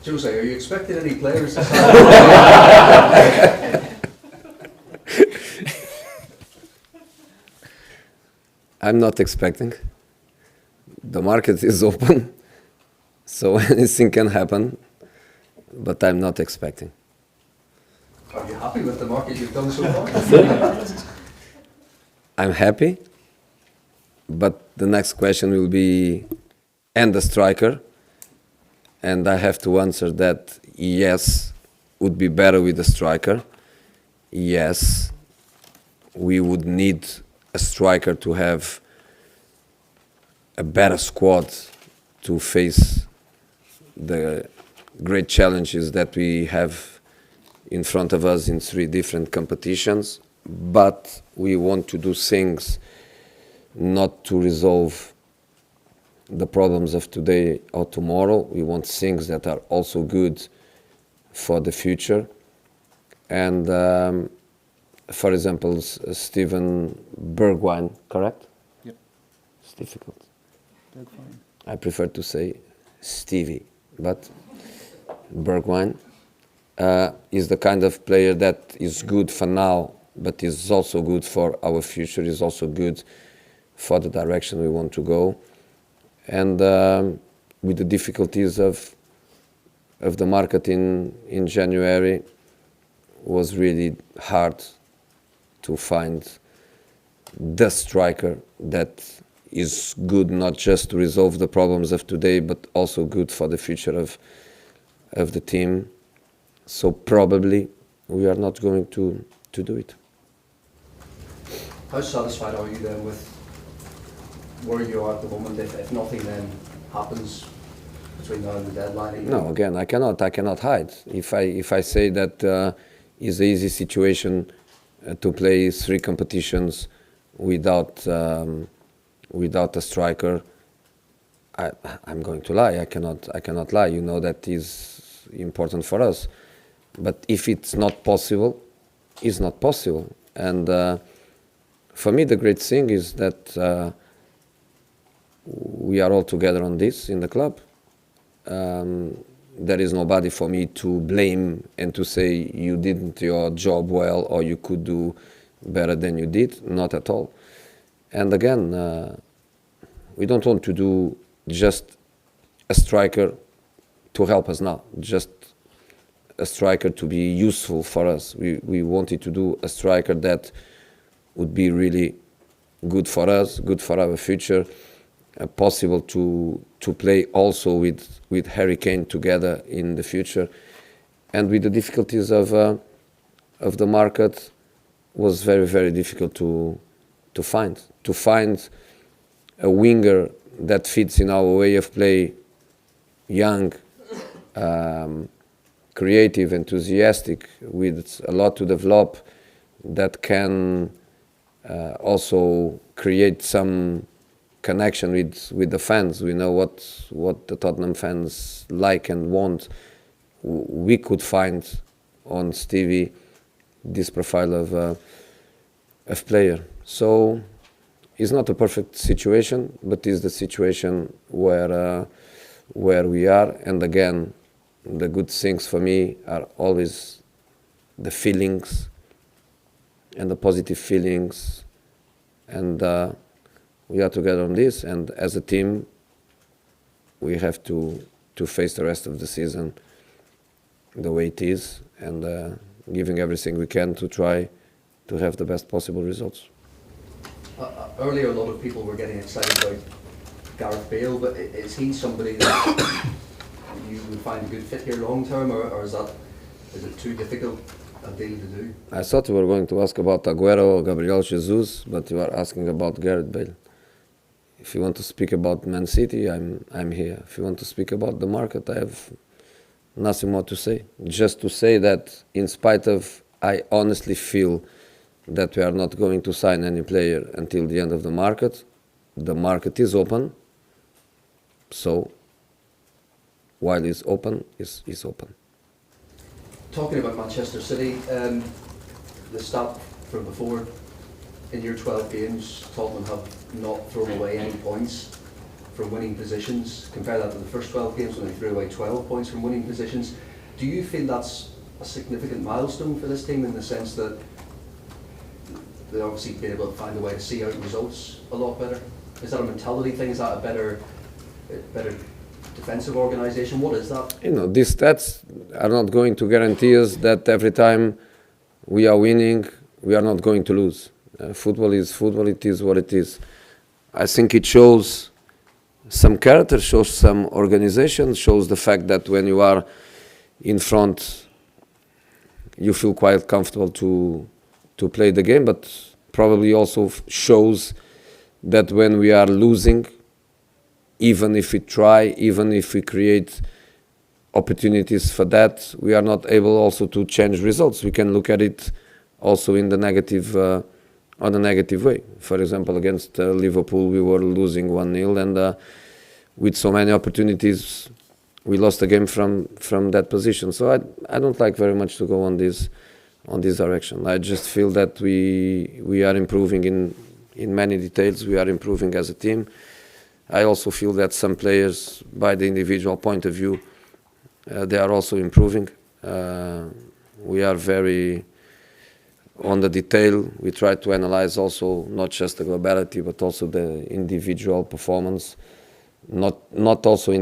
Jose, are you expecting any players to I'm not expecting. The market is open, so anything can happen, but I'm not expecting. Are you happy with the market you've done so far? I'm happy, but the next question will be, and the striker, and I have to answer that yes, would be better with a striker. Yes, we would need a striker to have a better squad to face the great challenges that we have in front of us in 3 different competitions. But we want to do things not to resolve the problems of today or tomorrow. We want things that are also good for the future. And for example, Steven Bergwijn, correct? Yep. It's difficult. Bergwijn. I prefer to say Stevie, but Bergwijn is the kind of player that is good for now, but is also good for our future, is also good for the direction we want to go. And with the difficulties of the market in January, was really hard to find the striker that is good not just to resolve the problems of today, but also good for the future of the team. So probably we are not going to do it. How satisfied are you then with where you are at the moment? If nothing then happens between now and the deadline? No, again, I cannot hide. If I say that it's an easy situation to play 3 competitions without a striker, I'm going to lie. I cannot lie. You know that is important for us. But if it's not possible, it's not possible. And for me, the great thing is that we are all together on this in the club. There is nobody for me to blame and to say you didn't your job well or you could do better than you did. Not at all. And again, we don't want to do just a striker to help us now, just a striker to be useful for us. We wanted to do a striker that would be really good for us, good for our future, possible to play also with Harry Kane together in the future. And with the difficulties of the market, was very, very difficult to find a winger that fits in our way of play, young, creative, enthusiastic, with a lot to develop, that can also create some connection with the fans. We know what the Tottenham fans like and want. We could find on Stevie this profile of player. So it's not a perfect situation, but it's the situation where we are. And again, the good things for me are always the feelings and the positive feelings, and we are together on this. And as a team, we have to face the rest of the season the way it is, and giving everything we can to try to have the best possible results. Earlier, a lot of people were getting excited about Gareth Bale, but is he somebody that you would find a good fit here long term, or is it too difficult a deal to do? I thought you were going to ask about Aguero or Gabriel Jesus, but you are asking about Gareth Bale. If you want to speak about Man City, I'm here. If you want to speak about the market, I have nothing more to say. Just to say that in spite of, I honestly feel that we are not going to sign any player until the end of the market. The market is open, so while it's open, it's open. Talking about Manchester City, the stat from before, in your 12 games, Tottenham have not thrown away any points from winning positions. Compare that to the first 12 games when they threw away 12 points from winning positions. Do you feel that's a significant milestone for this team in the sense that they obviously been able to find a way to see out results a lot better? Is that a mentality thing? Is that a better defensive organisation? What is that? You know, these stats are not going to guarantee us that every time we are winning, we are not going to lose. Football is football, it is what it is. I think it shows some character, shows some organization, shows the fact that when you are in front, you feel quite comfortable to play the game, but probably also shows that when we are losing, even if we try, even if we create opportunities for that, we are not able also to change results. We can look at it also in the negative, on a negative way. For example, against Liverpool, we were losing 1-0, and with so many opportunities, we lost the game from that position. So I don't like very much to go on this direction. I just feel that we are improving in many details. We are improving as a team. I also feel that some players, by the individual point of view, they are also improving. We are very on the detail. We try to analyze also not just the globality, but also the individual performance. Not also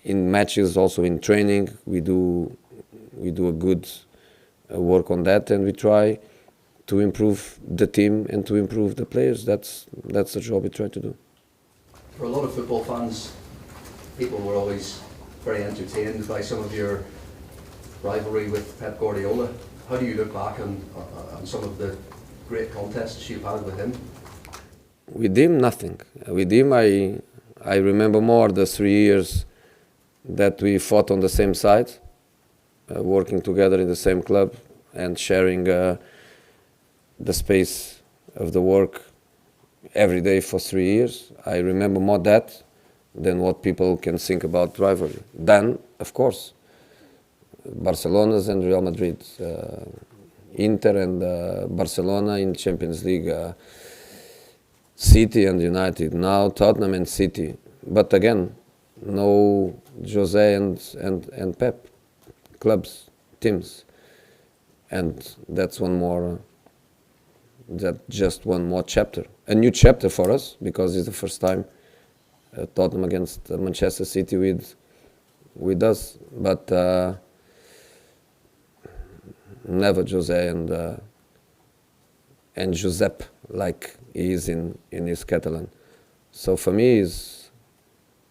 in matches, also in training. We do a good work on that, and we try to improve the team and to improve the players. That's the job we try to do. For a lot of football fans, people were always very entertained by some of your rivalry with Pep Guardiola. How do you look back on some of the great contests you've had with him? With him, nothing. With him, I remember more the 3 years that we fought on the same side, working together in the same club and sharing the space of the work every day for 3 years. I remember more that than what people can think about rivalry. Then, of course, Barcelona's and Real Madrid, Inter and Barcelona in Champions League, City and United, now Tottenham and City. But again, no Jose and Pep, clubs, teams. And that's just one more chapter. A new chapter for us, because it's the first time Tottenham against Manchester City with us. But never Jose and Josep, like he is in his Catalan. So for me, it's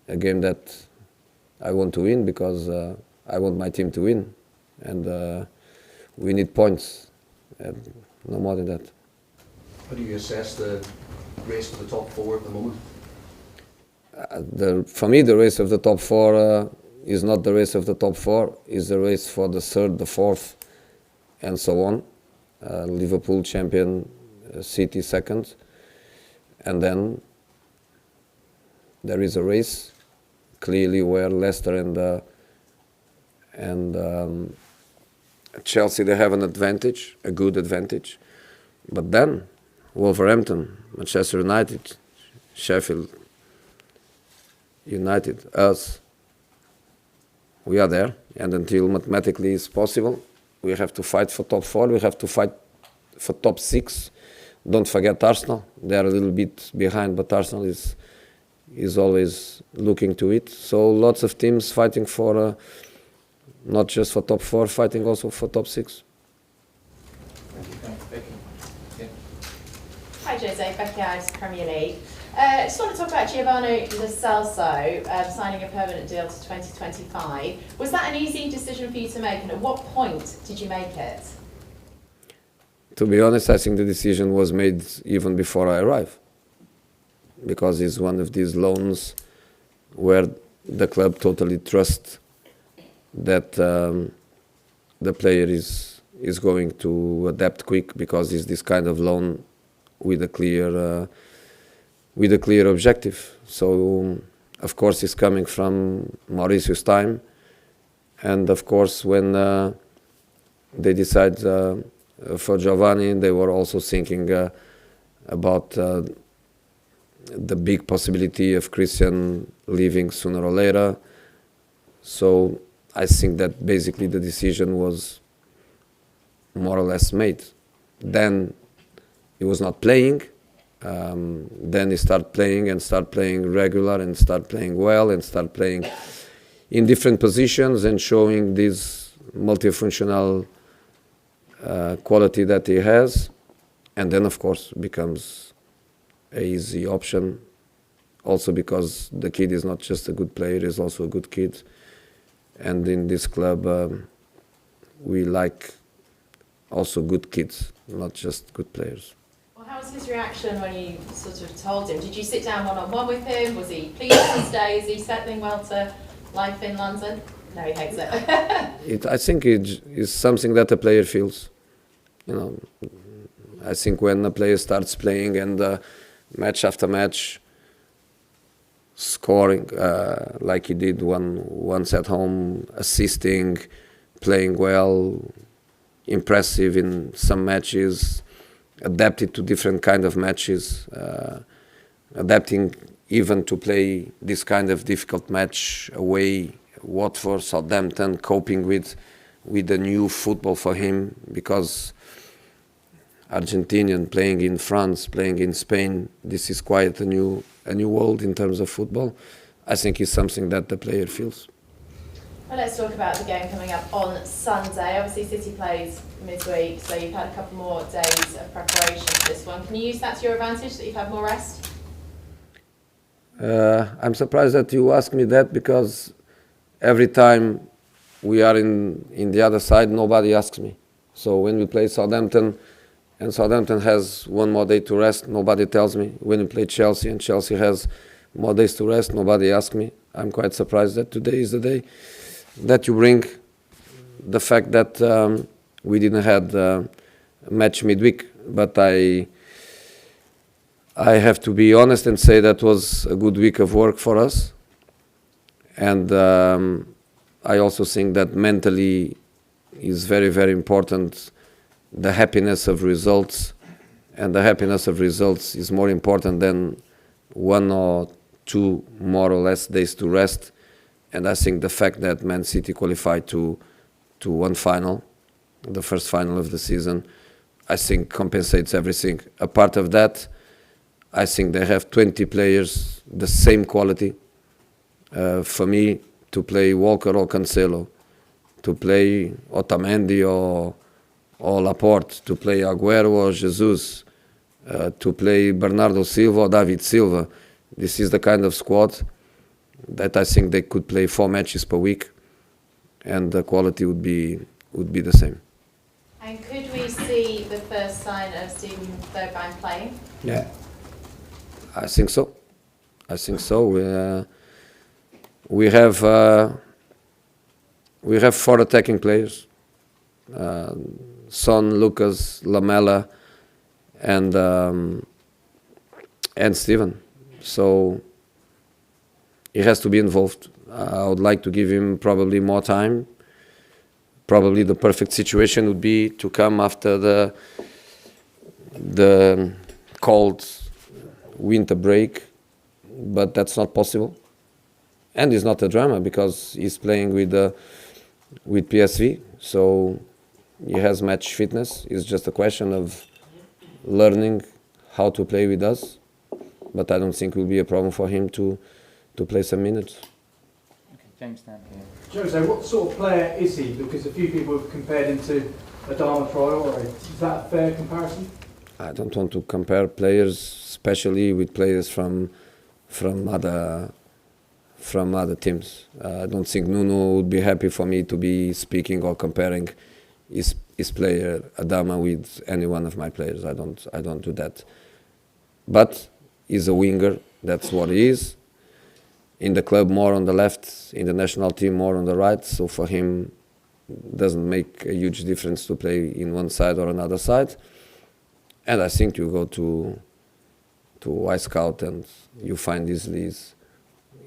a game that I want to win because I want my team to win, and we need points, no more than that. How do you assess the race for the top four at the moment? For me, the race of the top four is not the race of the top four, is the race for the third, the fourth, and so on. Liverpool champion, City second, and then there is a race clearly where Leicester and Chelsea, they have an advantage, a good advantage, but then Wolverhampton, Manchester United, Sheffield United, us, we are there, and until mathematically it's possible, we have to fight for top four, we have to fight for top six. Don't forget Arsenal, they are a little bit behind, but Arsenal is always looking to it. So lots of teams fighting for, not just for top four, fighting also for top six. Hi Jose, Becky Ives, Premier League. Just want to talk about Giovanni Lo Celso signing a permanent deal to 2025. Was that an easy decision for you to make, and at what point did you make it? To be honest, I think the decision was made even before I arrived, because it's one of these loans where the club totally trusts that the player is going to adapt quick, because it's this kind of loan with a clear objective. So of course it's coming from Mauricio's time, and of course when they decide for Giovanni, they were also thinking about the big possibility of Christian leaving sooner or later. So I think that basically the decision was more or less made. Then he was not playing. Then he started playing regular and start playing well and start playing in different positions and showing this multifunctional quality that he has. And then, of course, becomes an easy option. Also because the kid is not just a good player, he's also a good kid. And in this club, we like also good kids, not just good players. Well, how was his reaction when you sort of told him? Did you sit down one-on-one with him? Was he pleased to stay? Is he settling well to life in London? No, he hates it. I think it is something that a player feels. You know, I think when a player starts playing and match after match, scoring like he did once at home, assisting, playing well, impressive in some matches, adapted to different kind of matches, adapting even to play this kind of difficult match away, Watford, Southampton, coping with the new football for him, because Argentinian playing in France, playing in Spain, this is quite a new world in terms of football. I think it's something that the player feels. Well, let's talk about the game coming up on Sunday. Obviously, City plays midweek, so you've had a couple more days of preparation for this one. Can you use that to your advantage, that you've had more rest? I'm surprised that you ask me that, because every time we are in the other side, nobody asks me. So when we play Southampton, and Southampton has one more day to rest, nobody tells me. When we play Chelsea, and Chelsea has more days to rest, nobody asks me. I'm quite surprised that today is the day that you bring the fact that we didn't have a match midweek. But I have to be honest and say that was a good week of work for us. And I also think that mentally is very, very important, the happiness of results. And the happiness of results is more important than 1 or 2 more or less days to rest. And I think the fact that Man City qualified to one final, the first final of the season, I think compensates everything. A part of that, I think they have 20 players, the same quality. For me, to play Walker or Cancelo, to play Otamendi or Laporte, to play Aguero or Jesus, to play Bernardo Silva or David Silva, this is the kind of squad that I think they could play 4 matches per week, and the quality would be the same. And could we see the first sign of Steven Berbine playing? Yeah, I think so. We have 4 attacking players: Son, Lucas, Lamela, and Steven. So he has to be involved. I would like to give him probably more time. Probably the perfect situation would be to come after the cold winter break, but that's not possible. And it's not a drama, because he's playing with PSV, so he has match fitness. It's just a question of learning how to play with us. But I don't think it will be a problem for him to play some minutes. Okay, James down here. Jose, what sort of player is he? Because a few people have compared him to Adama Traore. Is that a fair comparison? I don't want to compare players, especially with players from other teams. I don't think Nuno would be happy for me to be speaking or comparing his player Adama with any one of my players. I don't do that. But he's a winger. That's what he is. In the club, more on the left. In the national team, more on the right. So for him, it doesn't make a huge difference to play in one side or another side. And I think you go to iScout and you find easily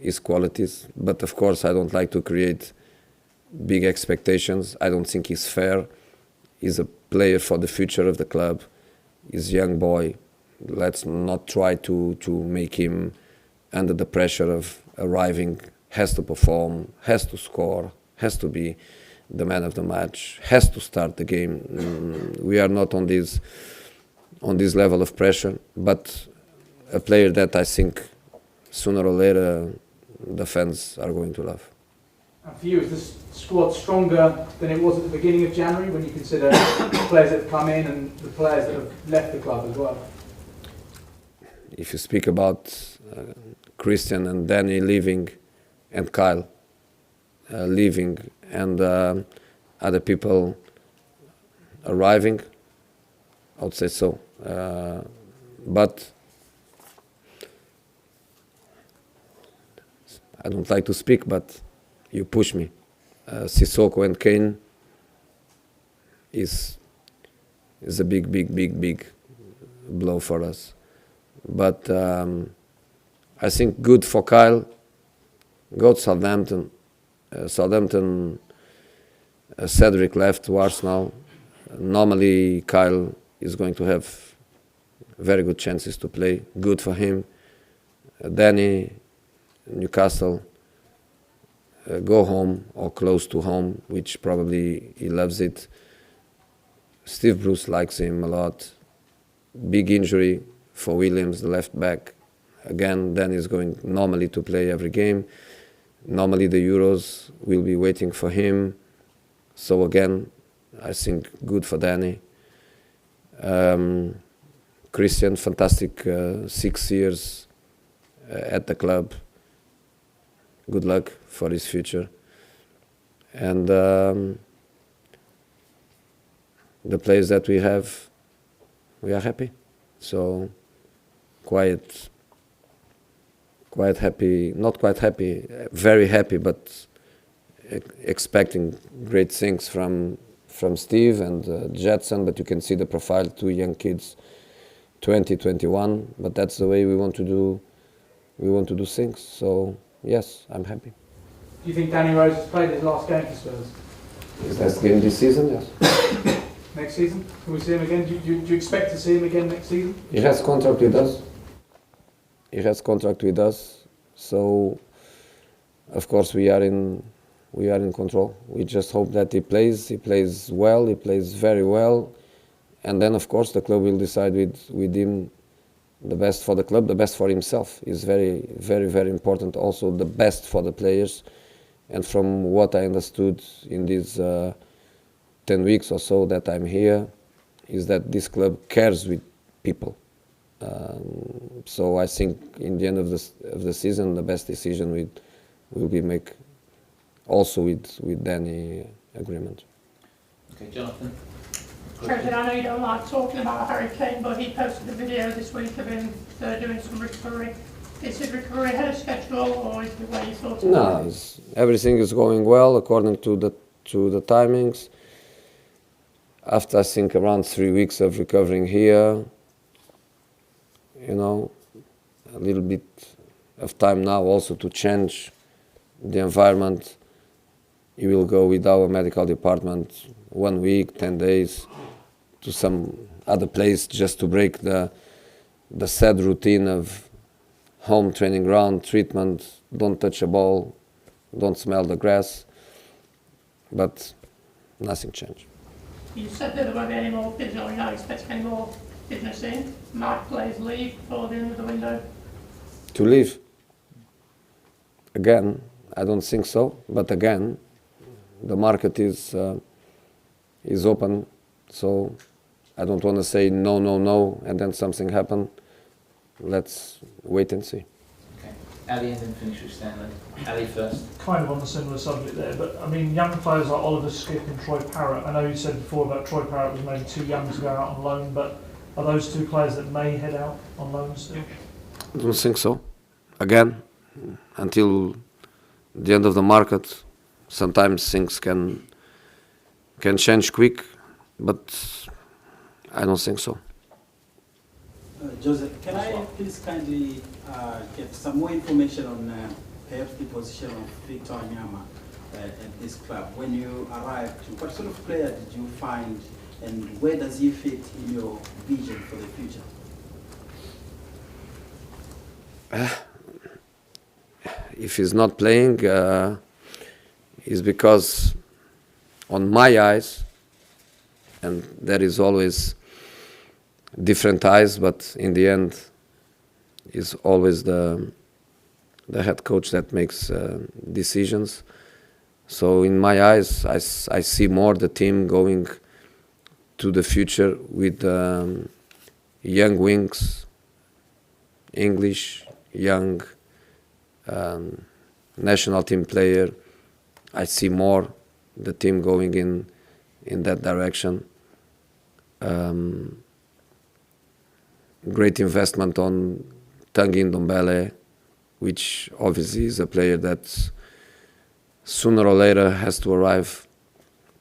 his qualities. But of course, I don't like to create big expectations. I don't think he's fair. He's a player for the future of the club. He's a young boy. let's not try to make him under the pressure of arriving, has to perform, has to score, has to be the man of the match, has to start the game. We are not on this level of pressure, but a player that I think sooner or later the fans are going to love. And for you, is this squad stronger than it was at the beginning of January when you consider the players that have come in and the players that have left the club as well? If you speak about Christian and Danny leaving and Kyle leaving and other people arriving, I would say so. But I don't like to speak, but you push me. Sissoko and Kane is a big blow for us. But I think good for Kyle. Go to Southampton. Cedric left to Arsenal. Normally Kyle is going to have very good chances to play. Good for him. Danny, Newcastle. Go home or close to home, which probably he loves it. Steve Bruce likes him a lot. Big injury for Williams, the left back. Again, Danny is going normally to play every game. Normally the Euros will be waiting for him. So again, I think good for Danny. Christian, fantastic 6 years at the club. Good luck for his future. And the players that we have, we are happy. So quite happy, not quite happy, very happy, but expecting great things from Steve and Jetson. But you can see the profile, 2 young kids, 20, 21. But that's the way we want to do. We want to do things. So yes, I'm happy. Do you think Danny Rose has played his last game for Spurs? His last game this season, yes. Next season? Can we see him again? Do you expect to see him again next season? He has contract with us. He has contract with us. So, of course, we are in control. We just hope that he plays well, he plays very well. And then, of course, the club will decide with him the best for the club, the best for himself is very important. Also, the best for the players. And from what I understood in these 10 weeks or so that I'm here, is that this club cares with people. So I think in the end of the season, the best decision will be make also with Danny agreement. Okay, Jonathan. Treasure, I know you don't like talking about Harry Kane, but he posted a video this week of him doing some recovery. Is his recovery ahead of schedule, or is it the way you thought it was? No, everything is going well according to the timings. After I think around 3 weeks of recovering here, you know, a little bit of time now also to change the environment. You will go with our medical department 1 week, 10 days to some other place just to break the sad routine of home training ground, treatment, don't touch a ball, don't smell the grass, but nothing changed. You said that there won't be any more business, or you're not expecting any more business in. Might players leave before the end of the window? To leave? Again, I don't think so, but again, the market is open, so I don't want to say no, and then something happen. Let's wait and see. Okay, Ali and then finish with Stanley. Ali first. Kind of on the similar subject there, but I mean, young players like Oliver Skip and Troy Parrott. I know you said before about Troy Parrott was maybe too young to go out on loan, but are those 2 players that may head out on loan still? I don't think so. Again, until the end of the market, sometimes things can change quick, but I don't think so. Joseph, can I please kindly get some more information on perhaps the position of Victor Nyama at this club? When you arrived, what sort of player did you find, and where does he fit in your vision for the future? If he's not playing, it's because on my eyes, and there is always different eyes, but in the end, it's always the head coach that makes decisions. So in my eyes, I see more the team going to the future with young wings, English, young national team player. I see more the team going in that direction. Great investment on Tanguy Ndombele, which obviously is a player that sooner or later has to arrive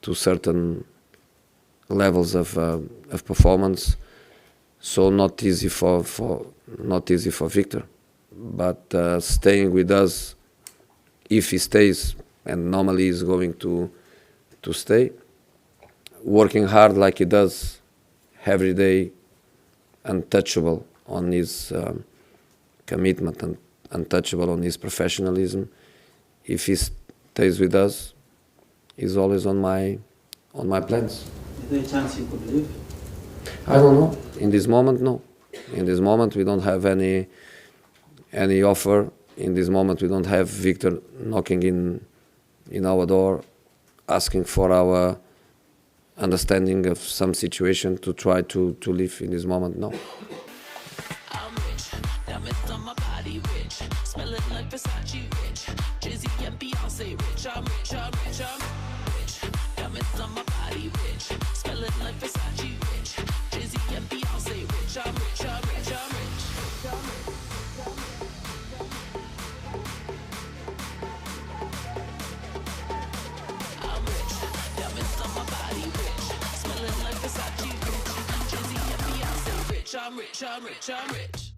to certain levels of performance. So not easy for Victor, but staying with us, if he stays, and normally he's going to stay, working hard like he does every day, untouchable on his commitment and untouchable on his professionalism. If he stays with us, he's always on my plans. Is there a chance he could leave? I don't know. In this moment, no. In this moment, we don't have any offer. In this moment, we don't have Victor knocking in our door, asking for our understanding of some situation to try to live in this moment, no. I'm rich, diamonds on my body rich, smelling like Versace rich, Jay-Z and Beyonce rich, I'm rich, I'm rich, I'm rich, diamonds on my body rich, smelling like Versace rich, Jay-Z and Beyonce rich, I'm rich, I'm rich, I'm rich. I'm rich, diamonds on my body rich, smelling like Versace rich, Jay-Z and Beyonce rich, I'm rich, I'm rich, I'm rich.